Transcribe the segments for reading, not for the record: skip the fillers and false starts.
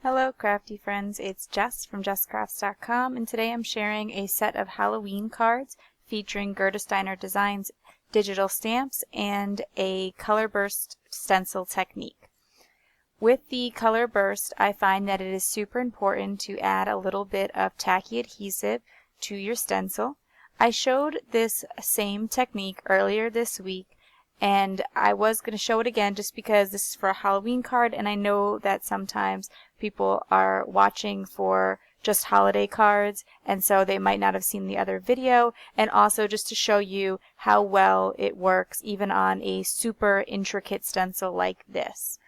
Hello crafty friends, it's Jess from jesscrafts.com, and today I'm sharing a set of Halloween cards featuring Gerda Steiner Designs digital stamps and a color burst stencil technique. With the color burst, I find that it is super important to add a little bit of tacky adhesive to your stencil. I showed this same technique earlier this week, and I was going to show it again just because this is for a Halloween card, and I know that sometimes people are watching for just holiday cards, and so they might not have seen the other video, and also just to show you how well it works even on a super intricate stencil like this.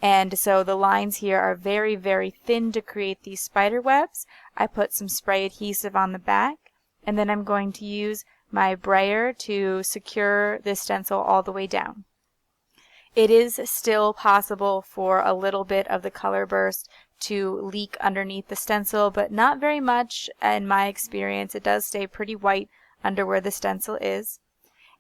And so the lines here are very, very thin to create these spider webs. I put some spray adhesive on the back, and then I'm going to use my brayer to secure this stencil all the way down. It is still possible for a little bit of the color burst to leak underneath the stencil, but not very much in my experience. It does stay pretty white under where the stencil is.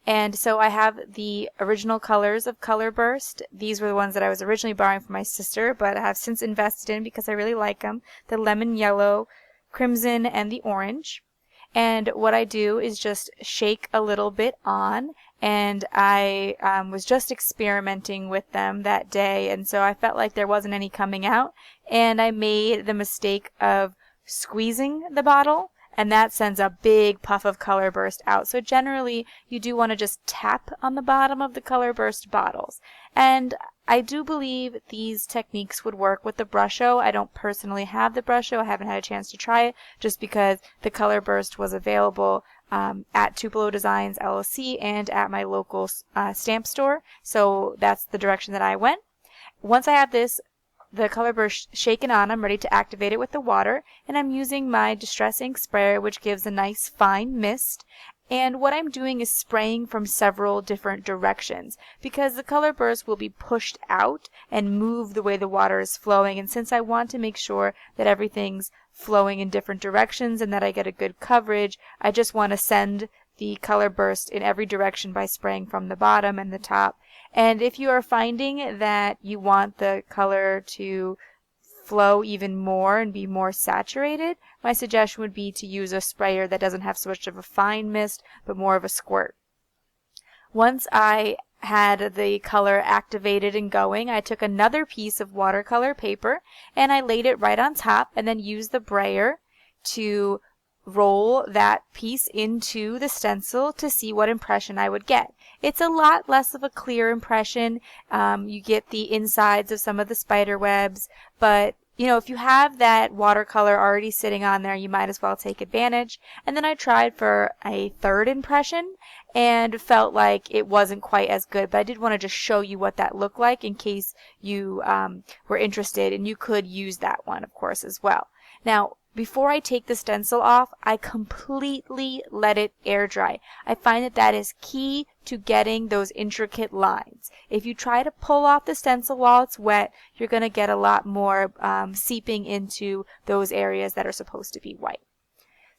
And so I have the original colors of Color Burst. These were the ones that I was originally borrowing from my sister, but I have since invested in because I really like them. The lemon yellow, crimson, and the orange. And what I do is just shake a little bit on, and I was just experimenting with them that day, and so I felt like there wasn't any coming out, and I made the mistake of squeezing the bottle, and that sends a big puff of color burst out. So generally you do want to just tap on the bottom of the color burst bottles. And I do believe these techniques would work with the Brusho. I don't personally have the Brusho. I haven't had a chance to try it just because the color burst was available at Tupelo Designs LLC and at my local stamp store. So that's the direction that I went. Once I have the color burst shaken on, I'm ready to activate it with the water, and I'm using my Distress Ink sprayer, which gives a nice fine mist. And what I'm doing is spraying from several different directions because the color burst will be pushed out and move the way the water is flowing. And since I want to make sure that everything's flowing in different directions and that I get a good coverage, I just want to send the color burst in every direction by spraying from the bottom and the top. And if you are finding that you want the color to flow even more and be more saturated, my suggestion would be to use a sprayer that doesn't have so much of a fine mist but more of a squirt. Once I had the color activated and going, I took another piece of watercolor paper and I laid it right on top and then used the brayer to roll that piece into the stencil to see what impression I would get. It's a lot less of a clear impression. You get the insides of some of the spider webs, but if you have that watercolor already sitting on there, you might as well take advantage. And then I tried for a third impression and felt like it wasn't quite as good, but I did want to just show you what that looked like in case you were interested, and you could use that one, of course, as well. Now, before I take the stencil off, I completely let it air dry. I find that that is key to getting those intricate lines. If you try to pull off the stencil while it's wet, you're going to get a lot more seeping into those areas that are supposed to be white.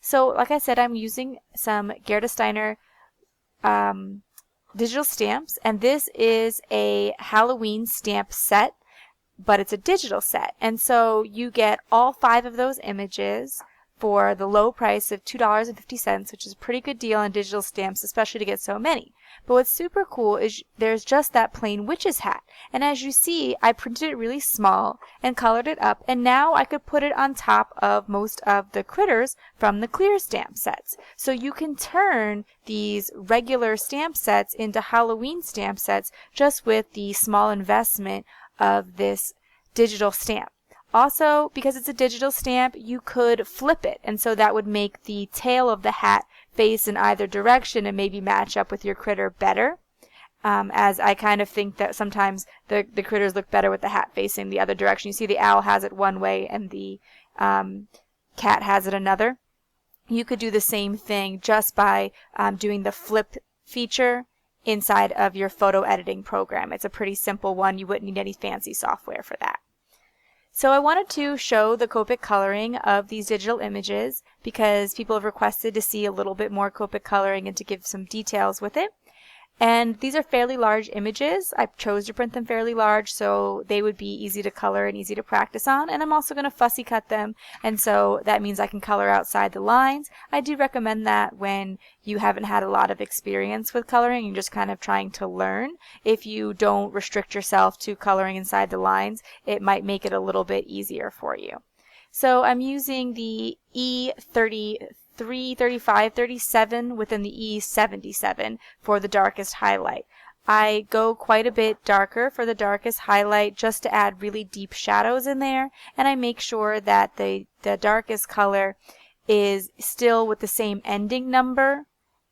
So, like I said, I'm using some Gerda Steiner digital stamps, and this is a Halloween stamp set, but it's a digital set, and so you get all 5 of those images for the low price of $2.50, which is a pretty good deal on digital stamps, especially to get so many. But what's super cool is there's just that plain witch's hat, and as you see, I printed it really small and colored it up, and now I could put it on top of most of the critters from the clear stamp sets. So you can turn these regular stamp sets into Halloween stamp sets just with the small investment of this digital stamp. Also, because it's a digital stamp, you could flip it, and so that would make the tail of the hat face in either direction and maybe match up with your critter better. As I kind of think that sometimes the critters look better with the hat facing the other direction. You see the owl has it one way and the cat has it another. You could do the same thing just by doing the flip feature inside of your photo editing program. It's a pretty simple one. You wouldn't need any fancy software for that. So I wanted to show the Copic coloring of these digital images because people have requested to see a little bit more Copic coloring and to give some details with it. And these are fairly large images. I chose to print them fairly large so they would be easy to color and easy to practice on. And I'm also going to fussy cut them, and so that means I can color outside the lines. I do recommend that when you haven't had a lot of experience with coloring, you're just kind of trying to learn. If you don't restrict yourself to coloring inside the lines, it might make it a little bit easier for you. So I'm using the E33, 35, 37 within the E77 for the darkest highlight. I go quite a bit darker for the darkest highlight just to add really deep shadows in there, and I make sure that the darkest color is still with the same ending number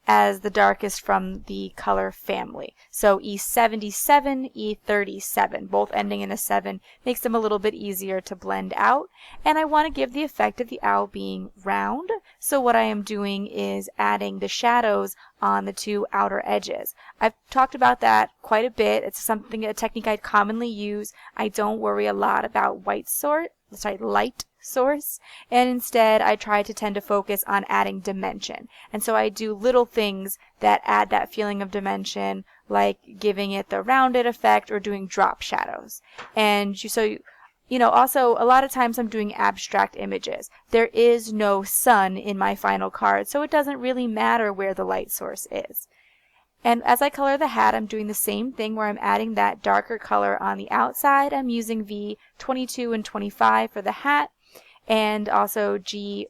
as the darkest from the color family. So E77, E37, both ending in a 7, makes them a little bit easier to blend out. And I want to give the effect of the owl being round. So what I am doing is adding the shadows on the two outer edges. I've talked about that quite a bit. It's a technique I commonly use. I don't worry a lot about light source, and instead I tend to focus on adding dimension. And so I do little things that add that feeling of dimension, like giving it the rounded effect or doing drop shadows. And also a lot of times I'm doing abstract images. There is no sun in my final card, so it doesn't really matter where the light source is. And as I color the hat, I'm doing the same thing where I'm adding that darker color on the outside. I'm using V22 and 25 for the hat, and also G14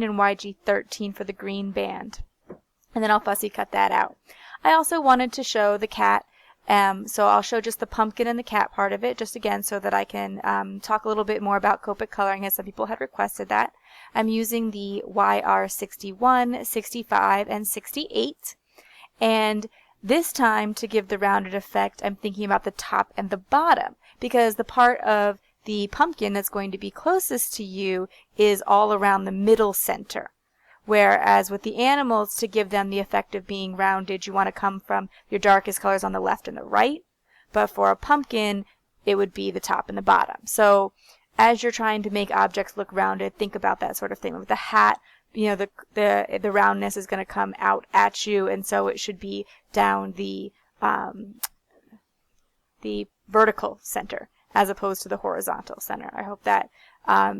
and YG13 for the green band. And then I'll fussy cut that out. I also wanted to show the cat, so I'll show just the pumpkin and the cat part of it, just again so that I can talk a little bit more about Copic coloring, as some people had requested that. I'm using the YR61, 65, and 68. And this time, to give the rounded effect, I'm thinking about the top and the bottom, because the part of the pumpkin that's going to be closest to you is all around the middle center. Whereas with the animals, to give them the effect of being rounded, you want to come from your darkest colors on the left and the right. But for a pumpkin, it would be the top and the bottom. So as you're trying to make objects look rounded, think about that sort of thing. With the hat, the roundness is going to come out at you, and so it should be down the vertical center as opposed to the horizontal center. I hope that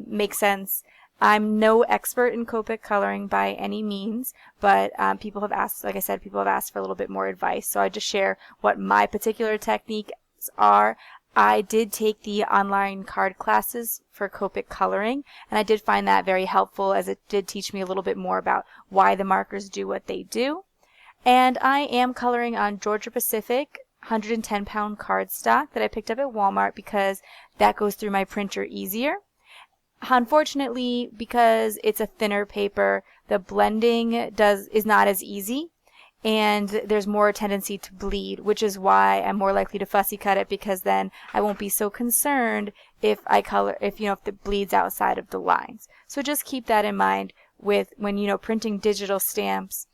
makes sense. I'm no expert in Copic coloring by any means, but people have asked, like I said, people have asked for a little bit more advice, so I just share what my particular techniques are. I did take the online card classes for Copic coloring, and I did find that very helpful, as it did teach me a little bit more about why the markers do what they do. And I am coloring on Georgia Pacific 110-pound cardstock that I picked up at Walmart because that goes through my printer easier. Unfortunately, because it's a thinner paper, the blending is not as easy, and there's more tendency to bleed, which is why I'm more likely to fussy cut it, because then I won't be so concerned if it bleeds outside of the lines. So just keep that in mind when printing digital stamps.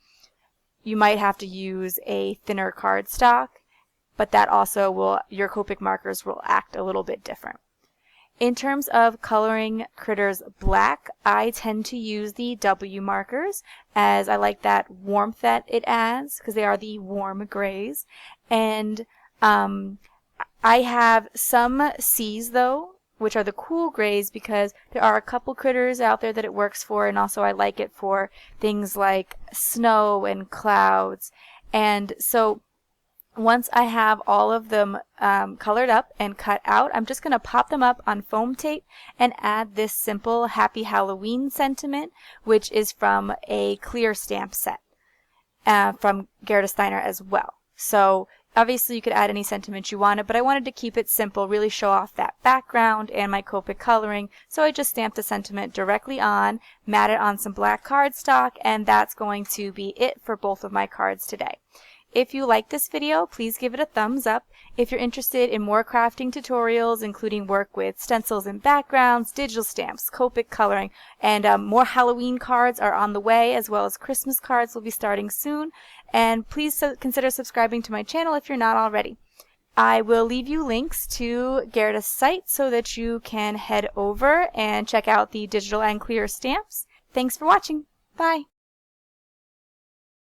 You might have to use a thinner cardstock, but that also your Copic markers will act a little bit different. In terms of coloring critters black, I tend to use the W markers, as I like that warmth that it adds, because they are the warm grays. And I have some C's though, which are the cool grays, because there are a couple critters out there that it works for, and also I like it for things like snow and clouds. And so once I have all of them colored up and cut out, I'm just going to pop them up on foam tape and add this simple Happy Halloween sentiment, which is from a clear stamp set from Gerda Steiner as well. So obviously you could add any sentiment you wanted, but I wanted to keep it simple, really show off that background and my Copic coloring. So I just stamped the sentiment directly on, mat it on some black cardstock, and that's going to be it for both of my cards today. If you like this video, please give it a thumbs up. If you're interested in more crafting tutorials, including work with stencils and backgrounds, digital stamps, Copic coloring, and more Halloween cards are on the way, as well as Christmas cards will be starting soon. And please consider subscribing to my channel if you're not already. I will leave you links to Gerda's site so that you can head over and check out the digital and clear stamps. Thanks for watching. Bye.